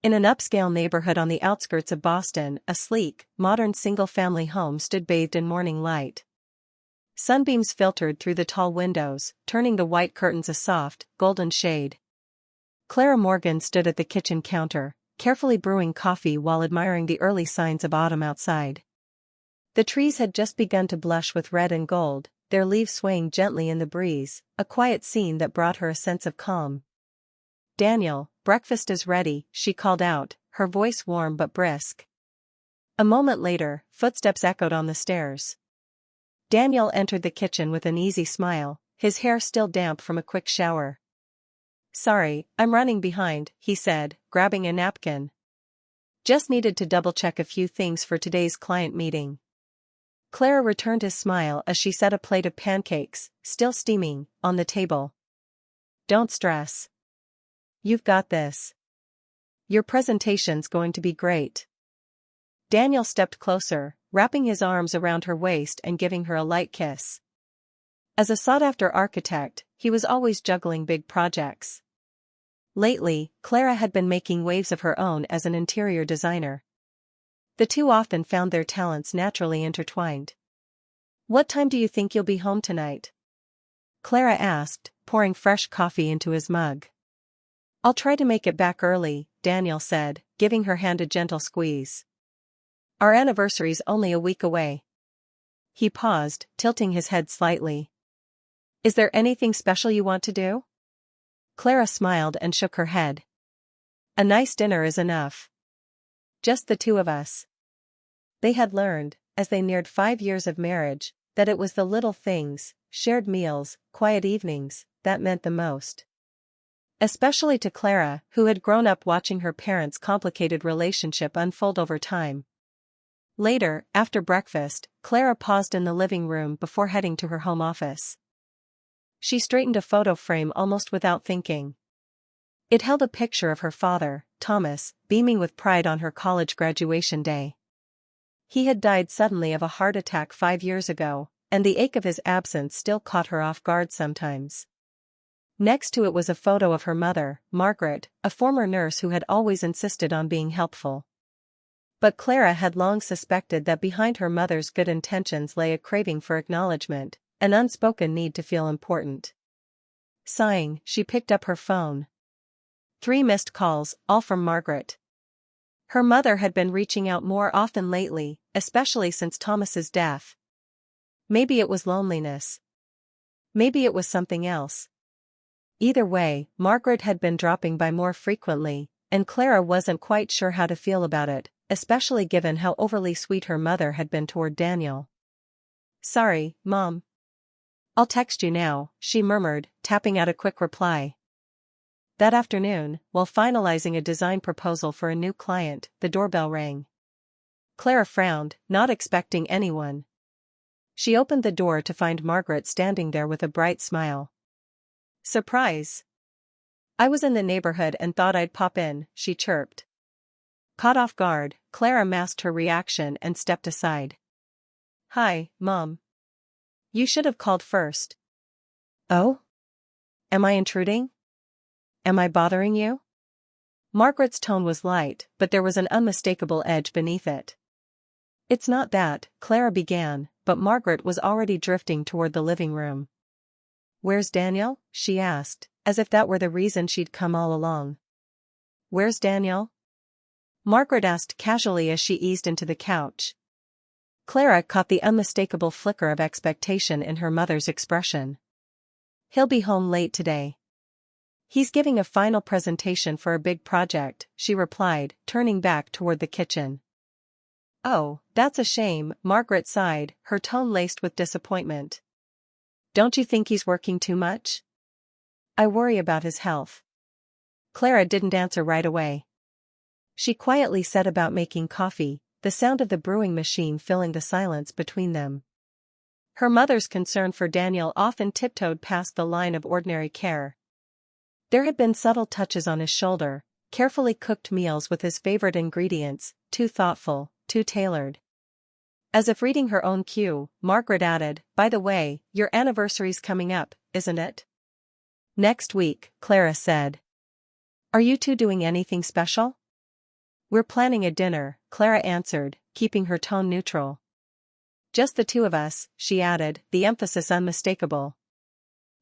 In an upscale neighborhood on the outskirts of Boston, a sleek, modern single-family home stood bathed in morning light. Sunbeams filtered through the tall windows, turning the white curtains a soft, golden shade. Clara Morgan stood at the kitchen counter, carefully brewing coffee while admiring the early signs of autumn outside. The trees had just begun to blush with red and gold, their leaves swaying gently in the breeze, a quiet scene that brought her a sense of calm. "Daniel, breakfast is ready," she called out, her voice warm but brisk. A moment later, footsteps echoed on the stairs. Daniel entered the kitchen with an easy smile, his hair still damp from a quick shower. "Sorry, I'm running behind," he said, grabbing a napkin. "Just needed to double-check a few things for today's client meeting." Clara returned his smile as she set a plate of pancakes, still steaming, on the table. "Don't stress. You've got this. Your presentation's going to be great." Daniel stepped closer, wrapping his arms around her waist and giving her a light kiss. As a sought-after architect, he was always juggling big projects. Lately, Clara had been making waves of her own as an interior designer. The two often found their talents naturally intertwined. "What time do you think you'll be home tonight?" Clara asked, pouring fresh coffee into his mug. "I'll try to make it back early," Daniel said, giving her hand a gentle squeeze. "Our anniversary's only a week away." He paused, tilting his head slightly. "Is there anything special you want to do?" Clara smiled and shook her head. "A nice dinner is enough. Just the two of us." They had learned, as they neared 5 years of marriage, that it was the little things, shared meals, quiet evenings, that meant the most. Especially to Clara, who had grown up watching her parents' complicated relationship unfold over time. Later, after breakfast, Clara paused in the living room before heading to her home office. She straightened a photo frame almost without thinking. It held a picture of her father, Thomas, beaming with pride on her college graduation day. He had died suddenly of a heart attack 5 years ago, and the ache of his absence still caught her off guard sometimes. Next to it was a photo of her mother, Margaret, a former nurse who had always insisted on being helpful. But Clara had long suspected that behind her mother's good intentions lay a craving for acknowledgement, an unspoken need to feel important. Sighing, she picked up her phone. 3 missed calls, all from Margaret. Her mother had been reaching out more often lately, especially since Thomas's death. Maybe it was loneliness. Maybe it was something else. Either way, Margaret had been dropping by more frequently, and Clara wasn't quite sure how to feel about it, especially given how overly sweet her mother had been toward Daniel. "Sorry, Mom. I'll text you now," she murmured, tapping out a quick reply. That afternoon, while finalizing a design proposal for a new client, the doorbell rang. Clara frowned, not expecting anyone. She opened the door to find Margaret standing there with a bright smile. "Surprise! I was in the neighborhood and thought I'd pop in," she chirped. Caught off guard, Clara masked her reaction and stepped aside. "Hi, Mom. You should have called first." "Oh? Am I intruding? Am I bothering you?" Margaret's tone was light, but there was an unmistakable edge beneath it. "It's not that," Clara began, but Margaret was already drifting toward the living room. "Where's Daniel?" she asked, as if that were the reason she'd come all along. "Where's Daniel?" Margaret asked casually as she eased into the couch. Clara caught the unmistakable flicker of expectation in her mother's expression. "He'll be home late today. He's giving a final presentation for a big project," she replied, turning back toward the kitchen. "Oh, that's a shame," Margaret sighed, her tone laced with disappointment. "Don't you think he's working too much?" "I worry about his health." Clara didn't answer right away. She quietly set about making coffee, the sound of the brewing machine filling the silence between them. Her mother's concern for Daniel often tiptoed past the line of ordinary care. There had been subtle touches on his shoulder, carefully cooked meals with his favorite ingredients, too thoughtful, too tailored. As if reading her own cue, Margaret added, "By the way, your anniversary's coming up, isn't it?" "Next week," Clara said. "Are you two doing anything special?" We're planning a dinner, Clara answered, keeping her tone neutral. Just the two of us, she added, the emphasis unmistakable.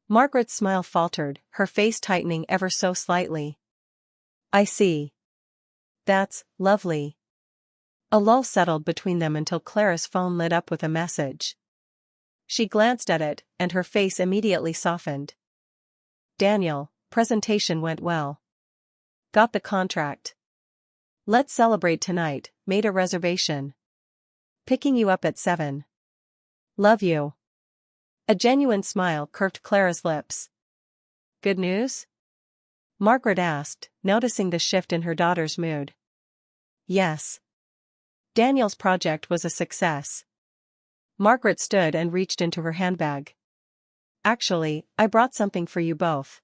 Margaret's smile faltered, her face tightening ever so slightly. I see. That's lovely. A lull settled between them until Clara's phone lit up with a message. She glanced at it, and her face immediately softened. Daniel, presentation went well. Got the contract. Let's celebrate tonight, made a reservation. Picking you up at 7. Love you. A genuine smile curved Clara's lips. Good news? Margaret asked, noticing the shift in her daughter's mood. Yes. Daniel's project was a success. Margaret stood and reached into her handbag. Actually, I brought something for you both.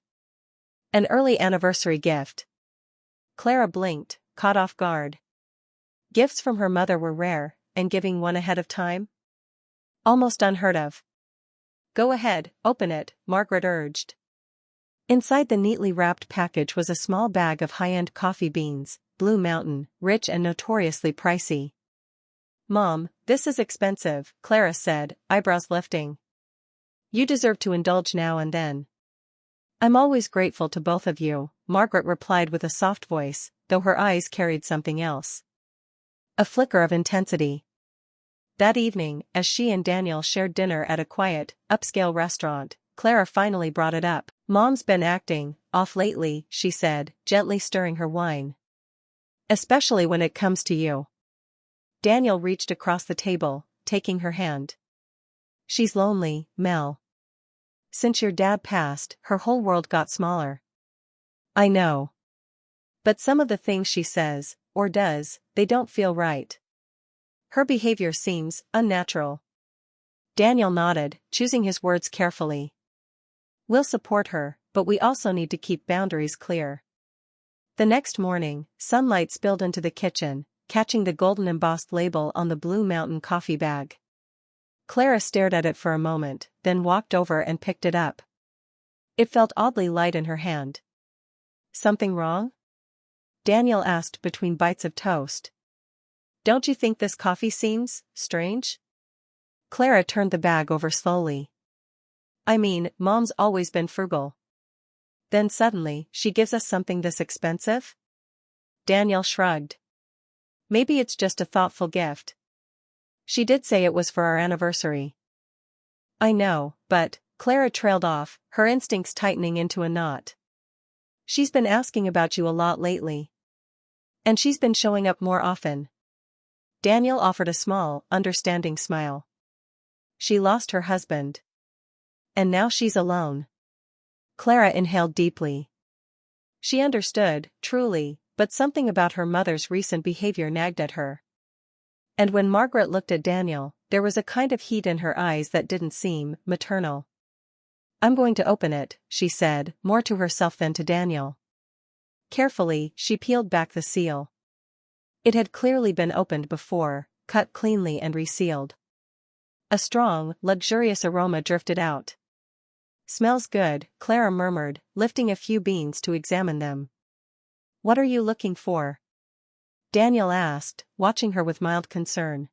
An early anniversary gift. Clara blinked, caught off guard. Gifts from her mother were rare, and giving one ahead of time? Almost unheard of. Go ahead, open it, Margaret urged. Inside the neatly wrapped package was a small bag of high-end coffee beans, Blue Mountain, rich and notoriously pricey. Mom, this is expensive, Clara said, eyebrows lifting. You deserve to indulge now and then. I'm always grateful to both of you, Margaret replied with a soft voice, though her eyes carried something else. A flicker of intensity. That evening, as she and Daniel shared dinner at a quiet, upscale restaurant, Clara finally brought it up. Mom's been acting off lately, she said, gently stirring her wine. Especially when it comes to you. Daniel reached across the table, taking her hand. She's lonely, Mel. Since your dad passed, her whole world got smaller. I know. But some of the things she says, or does, they don't feel right. Her behavior seems unnatural. Daniel nodded, choosing his words carefully. We'll support her, but we also need to keep boundaries clear. The next morning, sunlight spilled into the kitchen, catching the golden embossed label on the Blue Mountain coffee bag. Clara stared at it for a moment, then walked over and picked it up. It felt oddly light in her hand. Something wrong? Daniel asked between bites of toast. Don't you think this coffee seems strange? Clara turned the bag over slowly. I mean, Mom's always been frugal. Then suddenly, she gives us something this expensive? Daniel shrugged. Maybe it's just a thoughtful gift. She did say it was for our anniversary. I know, but, Clara trailed off, her instincts tightening into a knot. She's been asking about you a lot lately. And she's been showing up more often. Daniel offered a small, understanding smile. She lost her husband. And now she's alone. Clara inhaled deeply. She understood, truly, but something about her mother's recent behavior nagged at her. And when Margaret looked at Daniel, there was a kind of heat in her eyes that didn't seem maternal. I'm going to open it, she said, more to herself than to Daniel. Carefully, she peeled back the seal. It had clearly been opened before, cut cleanly and resealed. A strong, luxurious aroma drifted out. Smells good, Clara murmured, lifting a few beans to examine them. What are you looking for? Daniel asked, watching her with mild concern.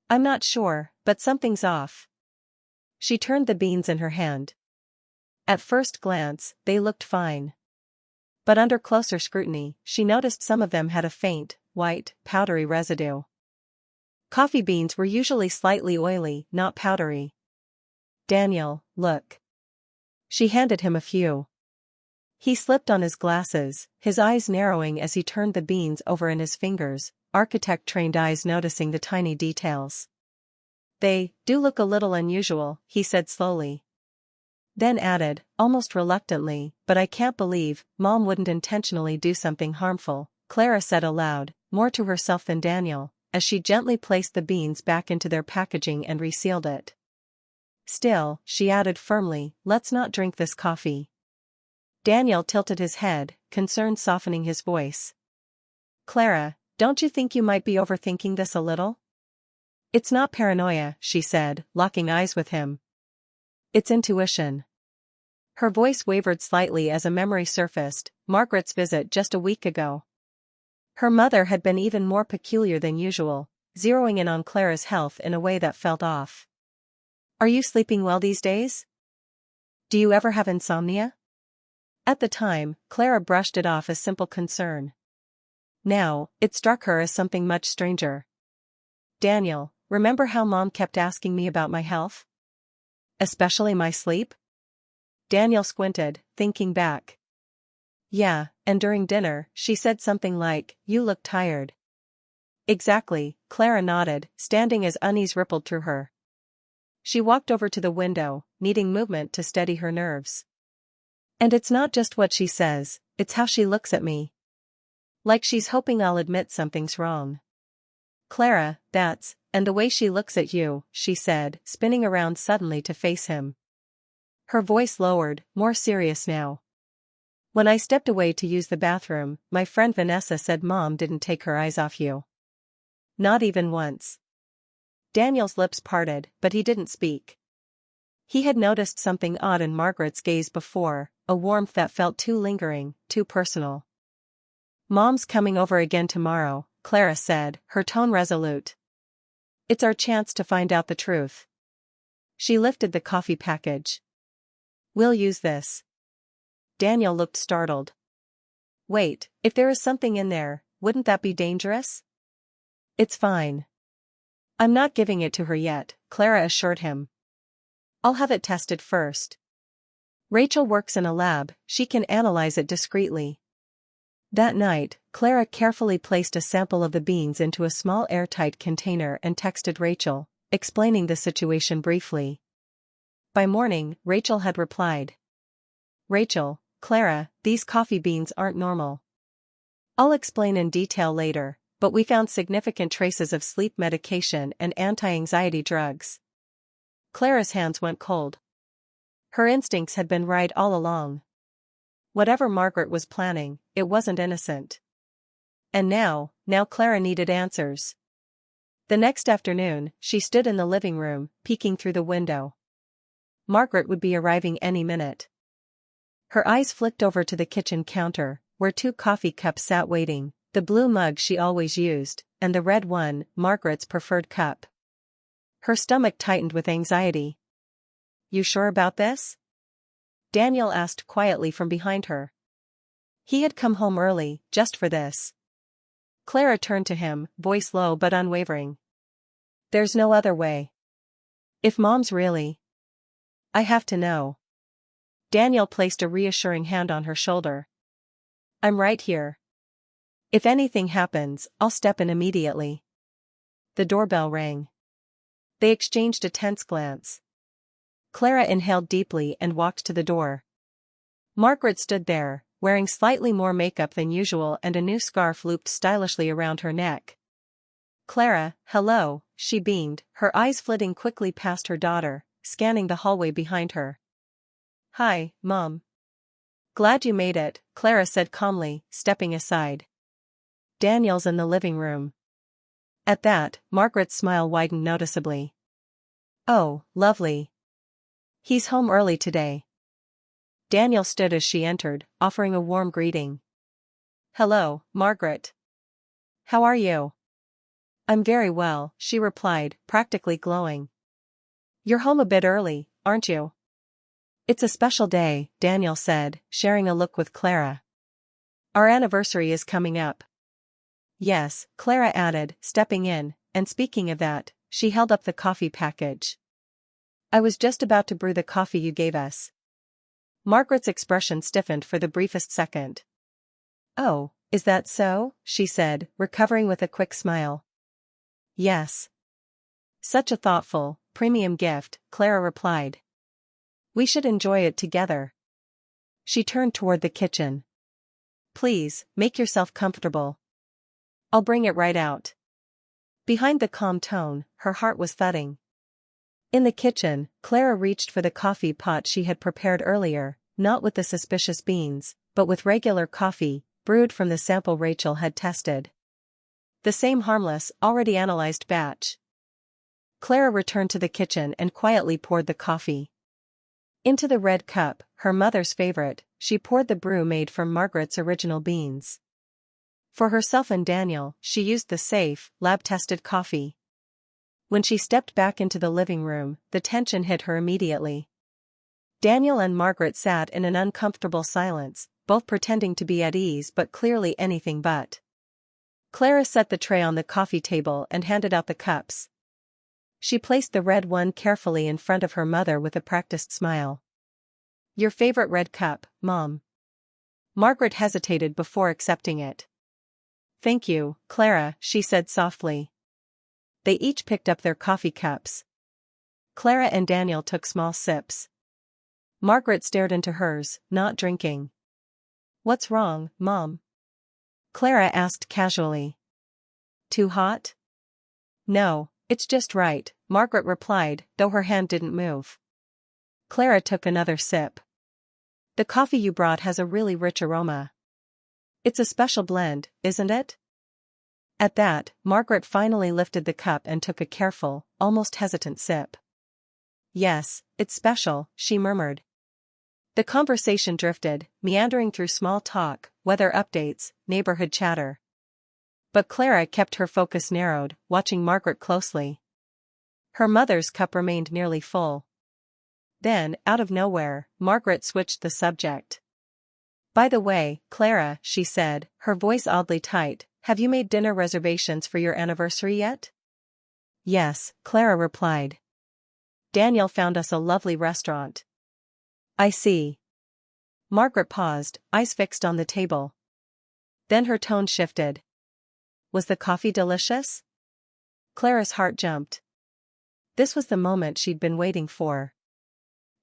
I'm not sure, but something's off. She turned the beans in her hand. At first glance, they looked fine. But under closer scrutiny, she noticed some of them had a faint, white, powdery residue. Coffee beans were usually slightly oily, not powdery. Daniel, look. She handed him a few. He slipped on his glasses, his eyes narrowing as he turned the beans over in his fingers, architect-trained eyes noticing the tiny details. They do look a little unusual, he said slowly. Then added, almost reluctantly, but I can't believe Mom wouldn't intentionally do something harmful, Clara said aloud, more to herself than Daniel, as she gently placed the beans back into their packaging and resealed it. Still, she added firmly, let's not drink this coffee. Daniel tilted his head, concern softening his voice. Clara, don't you think you might be overthinking this a little? It's not paranoia, she said, locking eyes with him. It's intuition. Her voice wavered slightly as a memory surfaced, Margaret's visit just a week ago. Her mother had been even more peculiar than usual, zeroing in on Clara's health in a way that felt off. "Are you sleeping well these days? Do you ever have insomnia?" At the time, Clara brushed it off as simple concern. Now, it struck her as something much stranger. "Daniel, remember how Mom kept asking me about my health? Especially my sleep?" Daniel squinted, thinking back. "Yeah, and during dinner, she said something like, 'You look tired.'" "Exactly," Clara nodded, standing as unease rippled through her. She walked over to the window, needing movement to steady her nerves. "And it's not just what she says, it's how she looks at me. Like she's hoping I'll admit something's wrong." "Clara, and the way she looks at you," she said, spinning around suddenly to face him. Her voice lowered, more serious now. "When I stepped away to use the bathroom, my friend Vanessa said Mom didn't take her eyes off you. Not even once." Daniel's lips parted, but he didn't speak. He had noticed something odd in Margaret's gaze before, a warmth that felt too lingering, too personal. "Mom's coming over again tomorrow," Clara said, her tone resolute. "It's our chance to find out the truth." She lifted the coffee package. "We'll use this." Daniel looked startled. "Wait, if there is something in there, wouldn't that be dangerous?" "It's fine. I'm not giving it to her yet," Clara assured him. "I'll have it tested first. Rachel works in a lab, she can analyze it discreetly." That night, Clara carefully placed a sample of the beans into a small airtight container and texted Rachel, explaining the situation briefly. By morning, Rachel had replied. "Rachel, Clara, these coffee beans aren't normal. I'll explain in detail later, but we found significant traces of sleep medication and anti-anxiety drugs." Clara's hands went cold. Her instincts had been right all along. Whatever Margaret was planning, it wasn't innocent. And now Clara needed answers. The next afternoon, she stood in the living room, peeking through the window. Margaret would be arriving any minute. Her eyes flicked over to the kitchen counter, where 2 coffee cups sat waiting, the blue mug she always used, and the red one, Margaret's preferred cup. Her stomach tightened with anxiety. "You sure about this?" Daniel asked quietly from behind her. He had come home early, just for this. Clara turned to him, voice low but unwavering. "There's no other way. If Mom's really... I have to know." Daniel placed a reassuring hand on her shoulder. "I'm right here. If anything happens, I'll step in immediately." The doorbell rang. They exchanged a tense glance. Clara inhaled deeply and walked to the door. Margaret stood there, wearing slightly more makeup than usual and a new scarf looped stylishly around her neck. "Clara, hello," she beamed, her eyes flitting quickly past her daughter, scanning the hallway behind her. "Hi, Mom. Glad you made it," Clara said calmly, stepping aside. "Daniel's in the living room." At that, Margaret's smile widened noticeably. "Oh, lovely. He's home early today." Daniel stood as she entered, offering a warm greeting. "Hello, Margaret. How are you?" "I'm very well," she replied, practically glowing. "You're home a bit early, aren't you?" "It's a special day," Daniel said, sharing a look with Clara. "Our anniversary is coming up." "Yes," Clara added, stepping in, "and speaking of that," she held up the coffee package. "I was just about to brew the coffee you gave us." Margaret's expression stiffened for the briefest second. "Oh, is that so?" she said, recovering with a quick smile. "Yes. Such a thoughtful, premium gift," Clara replied. "We should enjoy it together." She turned toward the kitchen. "Please, make yourself comfortable. I'll bring it right out." Behind the calm tone, her heart was thudding. In the kitchen, Clara reached for the coffee pot she had prepared earlier, not with the suspicious beans, but with regular coffee, brewed from the sample Rachel had tested. The same harmless, already analyzed batch. Clara returned to the kitchen and quietly poured the coffee. Into the red cup, her mother's favorite, she poured the brew made from Margaret's original beans. For herself and Daniel, she used the safe, lab-tested coffee. When she stepped back into the living room, the tension hit her immediately. Daniel and Margaret sat in an uncomfortable silence, both pretending to be at ease but clearly anything but. Clara set the tray on the coffee table and handed out the cups. She placed the red one carefully in front of her mother with a practiced smile. "Your favorite red cup, Mom." Margaret hesitated before accepting it. "Thank you, Clara," she said softly. They each picked up their coffee cups. Clara and Daniel took small sips. Margaret stared into hers, not drinking. "What's wrong, Mom?" Clara asked casually. "Too hot?" "No, it's just right," Margaret replied, though her hand didn't move. Clara took another sip. "The coffee you brought has a really rich aroma. It's a special blend, isn't it?" At that, Margaret finally lifted the cup and took a careful, almost hesitant sip. "Yes, it's special," she murmured. The conversation drifted, meandering through small talk, weather updates, neighborhood chatter. But Clara kept her focus narrowed, watching Margaret closely. Her mother's cup remained nearly full. Then, out of nowhere, Margaret switched the subject. "By the way, Clara," she said, her voice oddly tight, "have you made dinner reservations for your anniversary yet?" "Yes," Clara replied. "Daniel found us a lovely restaurant." "I see." Margaret paused, eyes fixed on the table. Then her tone shifted. "Was the coffee delicious?" Clara's heart jumped. This was the moment she'd been waiting for.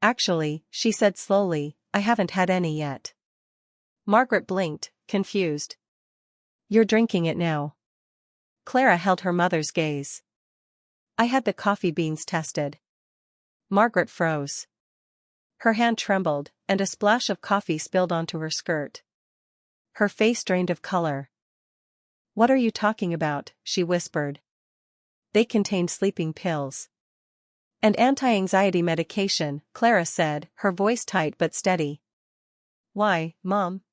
"Actually," she said slowly, "I haven't had any yet." Margaret blinked, confused. "You're drinking it now." Clara held her mother's gaze. "I had the coffee beans tested." Margaret froze. Her hand trembled, and a splash of coffee spilled onto her skirt. Her face drained of color. "What are you talking about?" she whispered. "They contained sleeping pills." "And anti-anxiety medication," Clara said, her voice tight but steady. "Why, Mom?"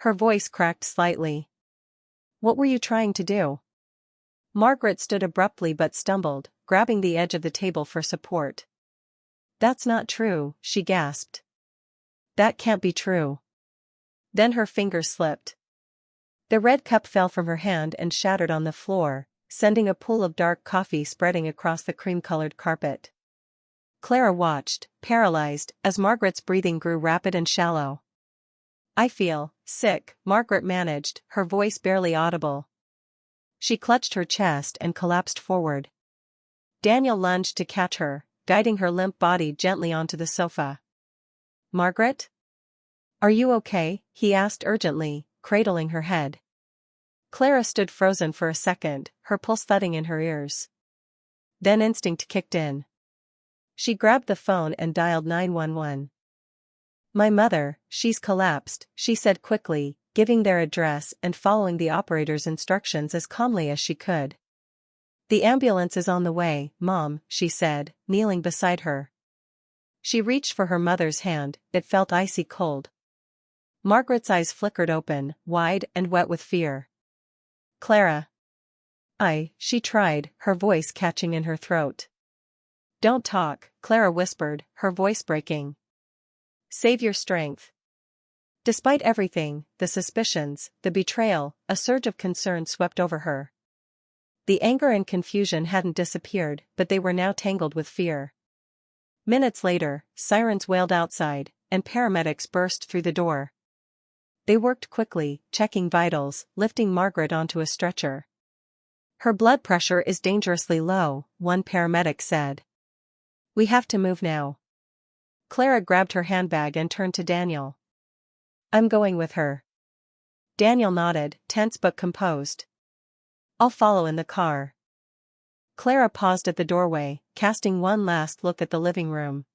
Her voice cracked slightly. "What were you trying to do?" Margaret stood abruptly but stumbled, grabbing the edge of the table for support. "That's not true," she gasped. "That can't be true." Then her fingers slipped. The red cup fell from her hand and shattered on the floor, sending a pool of dark coffee spreading across the cream-colored carpet. Clara watched, paralyzed, as Margaret's breathing grew rapid and shallow. "I feel sick," Margaret managed, her voice barely audible. She clutched her chest and collapsed forward. Daniel lunged to catch her, guiding her limp body gently onto the sofa. "Margaret? Are you okay?" he asked urgently, cradling her head. Clara stood frozen for a second, her pulse thudding in her ears. Then instinct kicked in. She grabbed the phone and dialed 911. "My mother, she's collapsed," she said quickly, giving their address and following the operator's instructions as calmly as she could. "The ambulance is on the way, Mom," she said, kneeling beside her. She reached for her mother's hand, it felt icy cold. Margaret's eyes flickered open, wide and wet with fear. "Clara." She tried, her voice catching in her throat. "Don't talk," Clara whispered, her voice breaking. "Save your strength." Despite everything, the suspicions, the betrayal, a surge of concern swept over her. The anger and confusion hadn't disappeared, but they were now tangled with fear. Minutes later, sirens wailed outside, and paramedics burst through the door. They worked quickly, checking vitals, lifting Margaret onto a stretcher. "Her blood pressure is dangerously low," one paramedic said. "We have to move now." Clara grabbed her handbag and turned to Daniel. "I'm going with her." Daniel nodded, tense but composed. "I'll follow in the car." Clara paused at the doorway, casting one last look at the living room.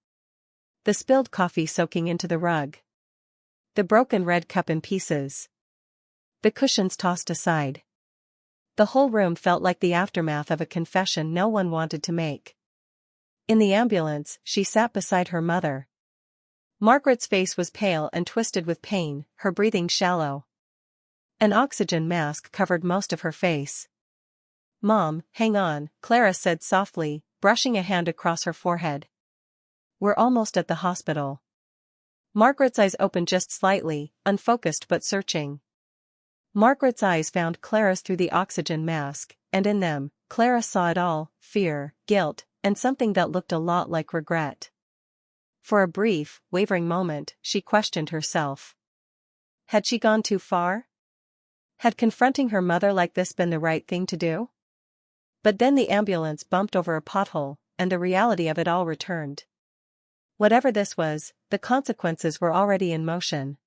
The spilled coffee soaking into the rug. The broken red cup in pieces. The cushions tossed aside. The whole room felt like the aftermath of a confession no one wanted to make. In the ambulance, she sat beside her mother. Margaret's face was pale and twisted with pain, her breathing shallow. An oxygen mask covered most of her face. "Mom, hang on," Clara said softly, brushing a hand across her forehead. "We're almost at the hospital." Margaret's eyes opened just slightly, unfocused but searching. Margaret's eyes found Clara's through the oxygen mask, and in them, Clara saw it all: fear, guilt, and something that looked a lot like regret. For a brief, wavering moment, she questioned herself. Had she gone too far? Had confronting her mother like this been the right thing to do? But then the ambulance bumped over a pothole, and the reality of it all returned. Whatever this was, the consequences were already in motion.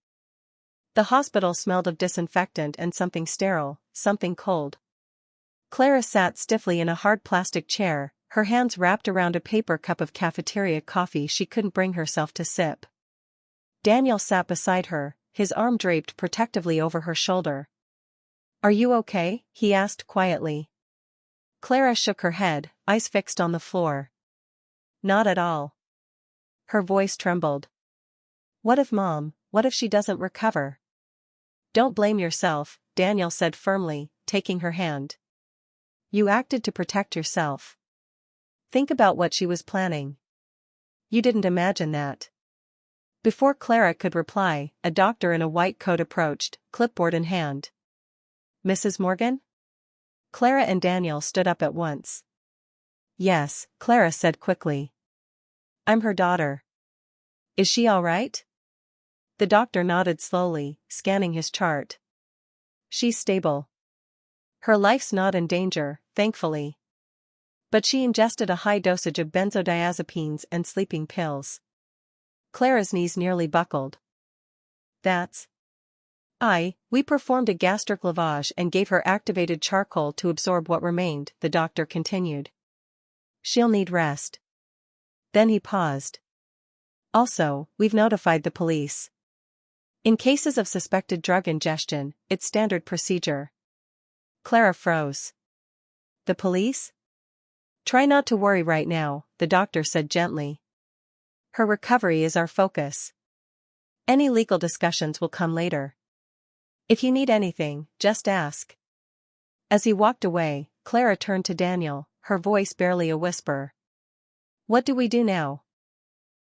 The hospital smelled of disinfectant and something sterile, something cold. Clara sat stiffly in a hard plastic chair, her hands wrapped around a paper cup of cafeteria coffee she couldn't bring herself to sip. Daniel sat beside her, his arm draped protectively over her shoulder. "Are you okay?" he asked quietly. Clara shook her head, eyes fixed on the floor. "Not at all." Her voice trembled. What if she doesn't recover?" "Don't blame yourself," Daniel said firmly, taking her hand. "You acted to protect yourself. Think about what she was planning. You didn't imagine that." Before Clara could reply, a doctor in a white coat approached, clipboard in hand. "Mrs. Morgan?" Clara and Daniel stood up at once. "Yes," Clara said quickly. "I'm her daughter." "Is she all right?" The doctor nodded slowly, scanning his chart. "She's stable. Her life's not in danger, thankfully. But she ingested a high dosage of benzodiazepines and sleeping pills." Clara's knees nearly buckled. "That's..." We performed a gastric lavage and gave her activated charcoal to absorb what remained," the doctor continued. "She'll need rest." Then he paused. "Also, we've notified the police. In cases of suspected drug ingestion, it's standard procedure." Clara froze. "The police?" "Try not to worry right now," the doctor said gently. "Her recovery is our focus. Any legal discussions will come later. If you need anything, just ask." As he walked away, Clara turned to Daniel, her voice barely a whisper. "What do we do now?"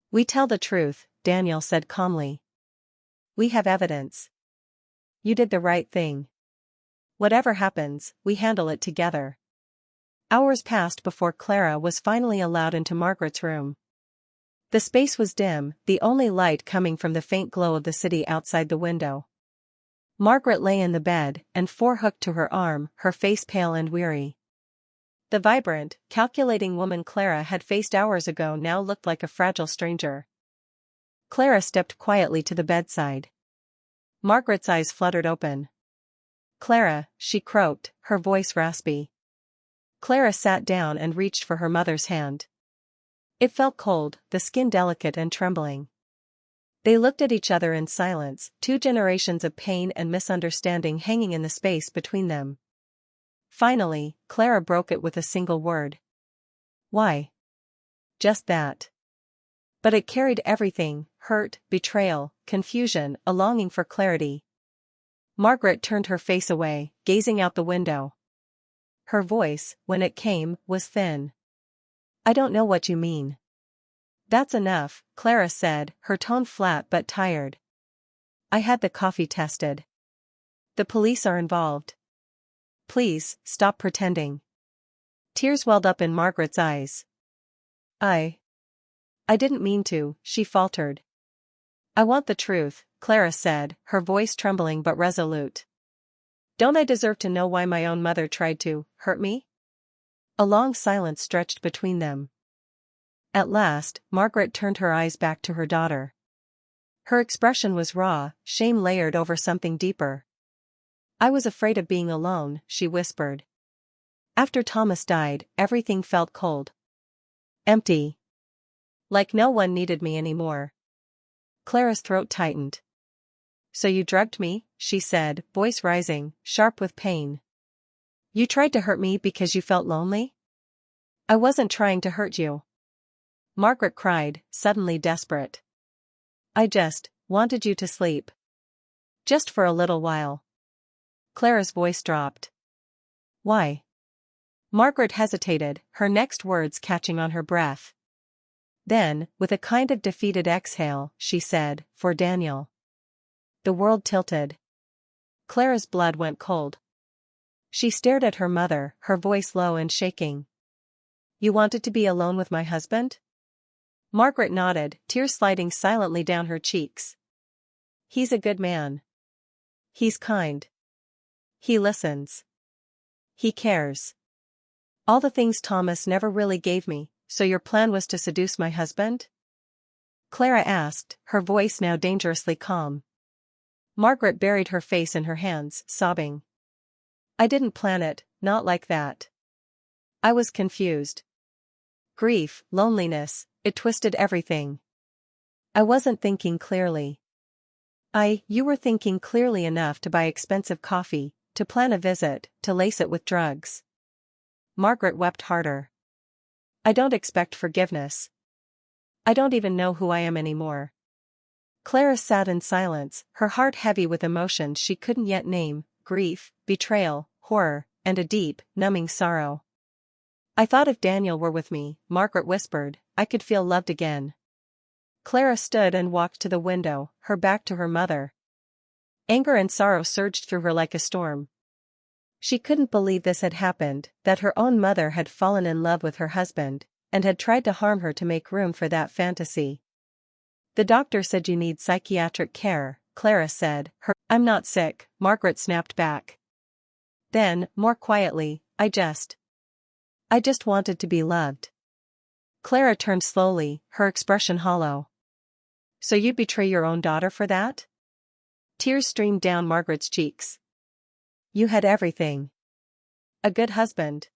"We tell the truth," Daniel said calmly. "We have evidence. You did the right thing. Whatever happens, we handle it together." Hours passed before Clara was finally allowed into Margaret's room. The space was dim, the only light coming from the faint glow of the city outside the window. Margaret lay in the bed, and hooked to her arm, her face pale and weary. The vibrant, calculating woman Clara had faced hours ago now looked like a fragile stranger. Clara stepped quietly to the bedside. Margaret's eyes fluttered open. "Clara," she croaked, her voice raspy. Clara sat down and reached for her mother's hand. It felt cold, the skin delicate and trembling. They looked at each other in silence, 2 generations of pain and misunderstanding hanging in the space between them. Finally, Clara broke it with a single word. "Why?" Just that. But it carried everything: hurt, betrayal, confusion, a longing for clarity. Margaret turned her face away, gazing out the window. Her voice, when it came, was thin. "I don't know what you mean." "That's enough," Clara said, her tone flat but tired. "I had the coffee tested. The police are involved. Please, stop pretending." Tears welled up in Margaret's eyes. I didn't mean to," she faltered. "I want the truth," Clara said, her voice trembling but resolute. "Don't I deserve to know why my own mother tried to hurt me?" A long silence stretched between them. At last, Margaret turned her eyes back to her daughter. Her expression was raw, shame layered over something deeper. "I was afraid of being alone," she whispered. "After Thomas died, everything felt cold. Empty. Like no one needed me anymore." Clara's throat tightened. "So you drugged me," she said, voice rising, sharp with pain. "You tried to hurt me because you felt lonely?" "I wasn't trying to hurt you," Margaret cried, suddenly desperate. "I just wanted you to sleep. Just for a little while." Clara's voice dropped. Why? Margaret hesitated, her next words catching on her breath. Then, with a kind of defeated exhale, she said, for Daniel. The world tilted. Clara's blood went cold. She stared at her mother, her voice low and shaking. You wanted to be alone with my husband? Margaret nodded, tears sliding silently down her cheeks. He's a good man. He's kind. He listens. He cares. All the things Thomas never really gave me, so your plan was to seduce my husband? Clara asked, her voice now dangerously calm. Margaret buried her face in her hands, sobbing. I didn't plan it, not like that. I was confused. Grief, loneliness, it twisted everything. I wasn't thinking clearly. You were thinking clearly enough to buy expensive coffee, to plan a visit, to lace it with drugs. Margaret wept harder. I don't expect forgiveness. I don't even know who I am anymore. Clara sat in silence, her heart heavy with emotions she couldn't yet name, grief, betrayal, horror, and a deep, numbing sorrow. I thought if Daniel were with me, Margaret whispered, I could feel loved again. Clara stood and walked to the window, her back to her mother. Anger and sorrow surged through her like a storm. She couldn't believe this had happened, that her own mother had fallen in love with her husband, and had tried to harm her to make room for that fantasy. The doctor said you need psychiatric care, Clara said. I'm not sick, Margaret snapped back. Then, more quietly, I just wanted to be loved. Clara turned slowly, her expression hollow. So you'd betray your own daughter for that? Tears streamed down Margaret's cheeks. You had everything. A good husband.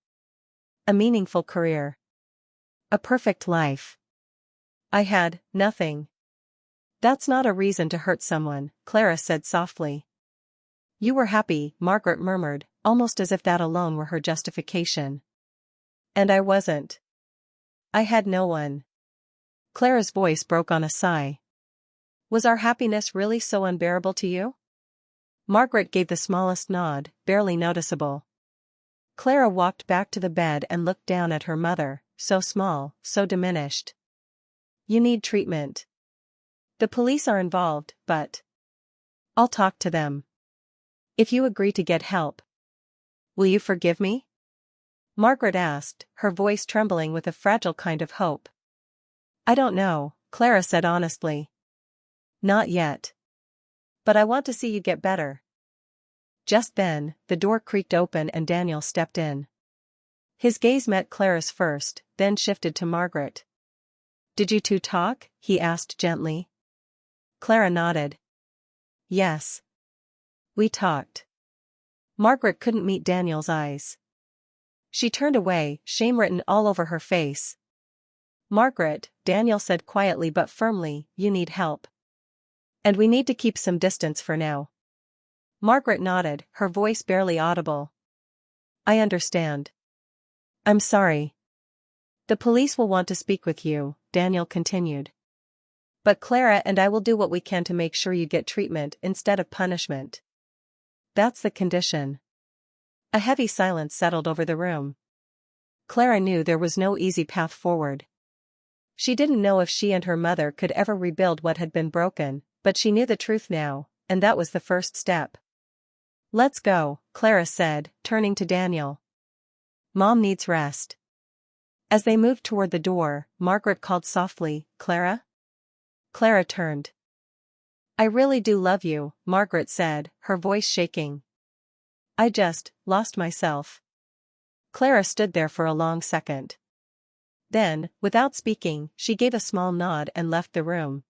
A meaningful career. A perfect life. I had nothing. That's not a reason to hurt someone, Clara said softly. You were happy, Margaret murmured, almost as if that alone were her justification. And I wasn't. I had no one. Clara's voice broke on a sigh. Was our happiness really so unbearable to you? Margaret gave the smallest nod, barely noticeable. Clara walked back to the bed and looked down at her mother, so small, so diminished. You need treatment. The police are involved, but I'll talk to them. If you agree to get help, will you forgive me? Margaret asked, her voice trembling with a fragile kind of hope. I don't know, Clara said honestly. Not yet. But I want to see you get better. Just then, the door creaked open and Daniel stepped in. His gaze met Clara's first, then shifted to Margaret. Did you two talk? He asked gently. Clara nodded. Yes. We talked. Margaret couldn't meet Daniel's eyes. She turned away, shame written all over her face. Margaret, Daniel said quietly but firmly, you need help. And we need to keep some distance for now. Margaret nodded, her voice barely audible. I understand. I'm sorry. The police will want to speak with you, Daniel continued. But Clara and I will do what we can to make sure you get treatment instead of punishment. That's the condition. A heavy silence settled over the room. Clara knew there was no easy path forward. She didn't know if she and her mother could ever rebuild what had been broken, but she knew the truth now, and that was the first step. Let's go, Clara said, turning to Daniel. Mom needs rest. As they moved toward the door, Margaret called softly, Clara? Clara turned. I really do love you, Margaret said, her voice shaking. I just lost myself. Clara stood there for a long second. Then, without speaking, she gave a small nod and left the room.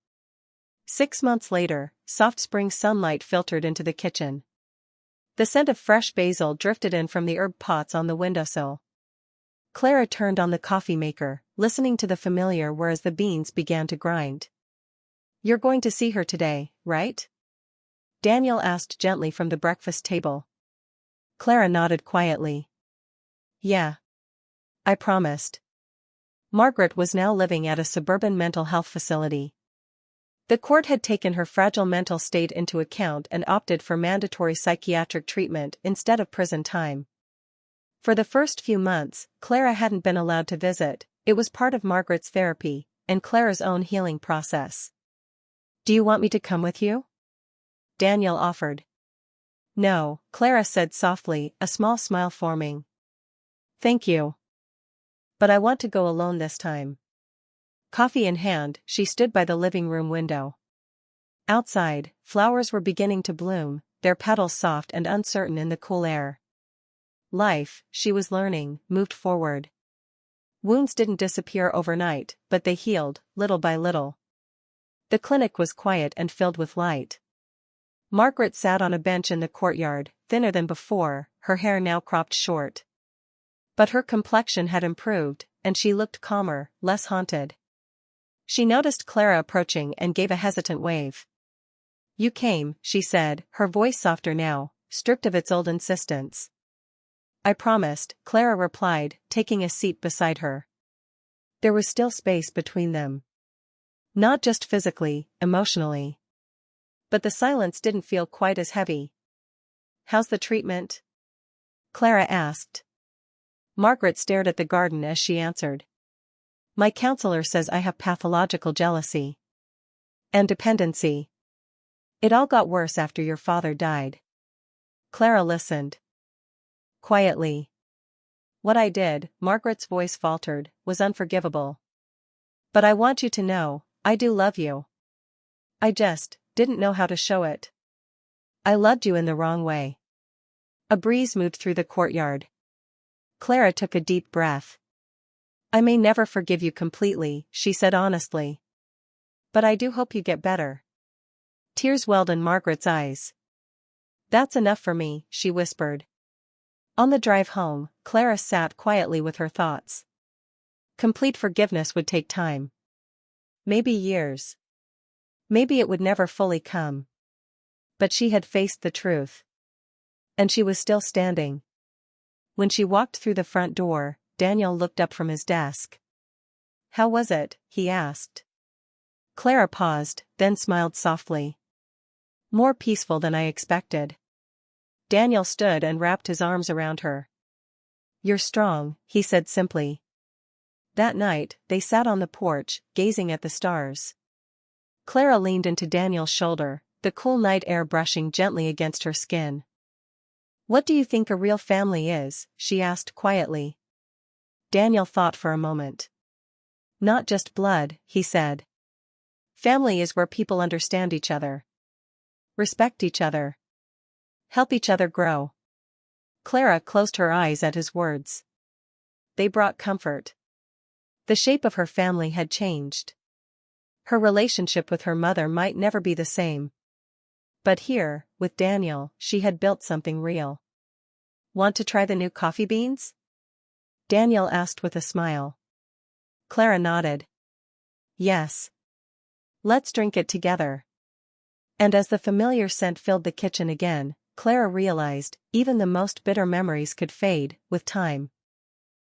6 months later, soft spring sunlight filtered into the kitchen. The scent of fresh basil drifted in from the herb pots on the windowsill. Clara turned on the coffee maker, listening to the familiar whir as the beans began to grind. You're going to see her today, right? Daniel asked gently from the breakfast table. Clara nodded quietly. Yeah. I promised. Margaret was now living at a suburban mental health facility. The court had taken her fragile mental state into account and opted for mandatory psychiatric treatment instead of prison time. For the first few months, Clara hadn't been allowed to visit. It was part of Margaret's therapy and Clara's own healing process. "Do you want me to come with you?" Daniel offered. "No," Clara said softly, a small smile forming. "Thank you. But I want to go alone this time." Coffee in hand, she stood by the living room window. Outside, flowers were beginning to bloom, their petals soft and uncertain in the cool air. Life, she was learning, moved forward. Wounds didn't disappear overnight, but they healed, little by little. The clinic was quiet and filled with light. Margaret sat on a bench in the courtyard, thinner than before, her hair now cropped short. But her complexion had improved, and she looked calmer, less haunted. She noticed Clara approaching and gave a hesitant wave. "You came," she said, her voice softer now, stripped of its old insistence. "I promised," Clara replied, taking a seat beside her. There was still space between them. Not just physically, emotionally. But the silence didn't feel quite as heavy. "How's the treatment?" Clara asked. Margaret stared at the garden as she answered. "My counselor says I have pathological jealousy and dependency. It all got worse after your father died." Clara listened. Quietly. "What I did," Margaret's voice faltered, "was unforgivable. But I want you to know, I do love you. I just didn't know how to show it. I loved you in the wrong way." A breeze moved through the courtyard. Clara took a deep breath. "I may never forgive you completely," she said honestly. "But I do hope you get better." Tears welled in Margaret's eyes. "That's enough for me," she whispered. On the drive home, Clara sat quietly with her thoughts. Complete forgiveness would take time. Maybe years. Maybe it would never fully come. But she had faced the truth. And she was still standing. When she walked through the front door, Daniel looked up from his desk. "How was it?" he asked. Clara paused, then smiled softly. "More peaceful than I expected." Daniel stood and wrapped his arms around her. "You're strong," he said simply. That night, they sat on the porch, gazing at the stars. Clara leaned into Daniel's shoulder, the cool night air brushing gently against her skin. "What do you think a real family is?" she asked quietly. Daniel thought for a moment. "Not just blood," he said. "Family is where people understand each other. Respect each other. Help each other grow." Clara closed her eyes at his words. They brought comfort. The shape of her family had changed. Her relationship with her mother might never be the same. But here, with Daniel, she had built something real. "Want to try the new coffee beans?" Daniel asked with a smile. Clara nodded. "Yes. Let's drink it together." And as the familiar scent filled the kitchen again, Clara realized, even the most bitter memories could fade, with time.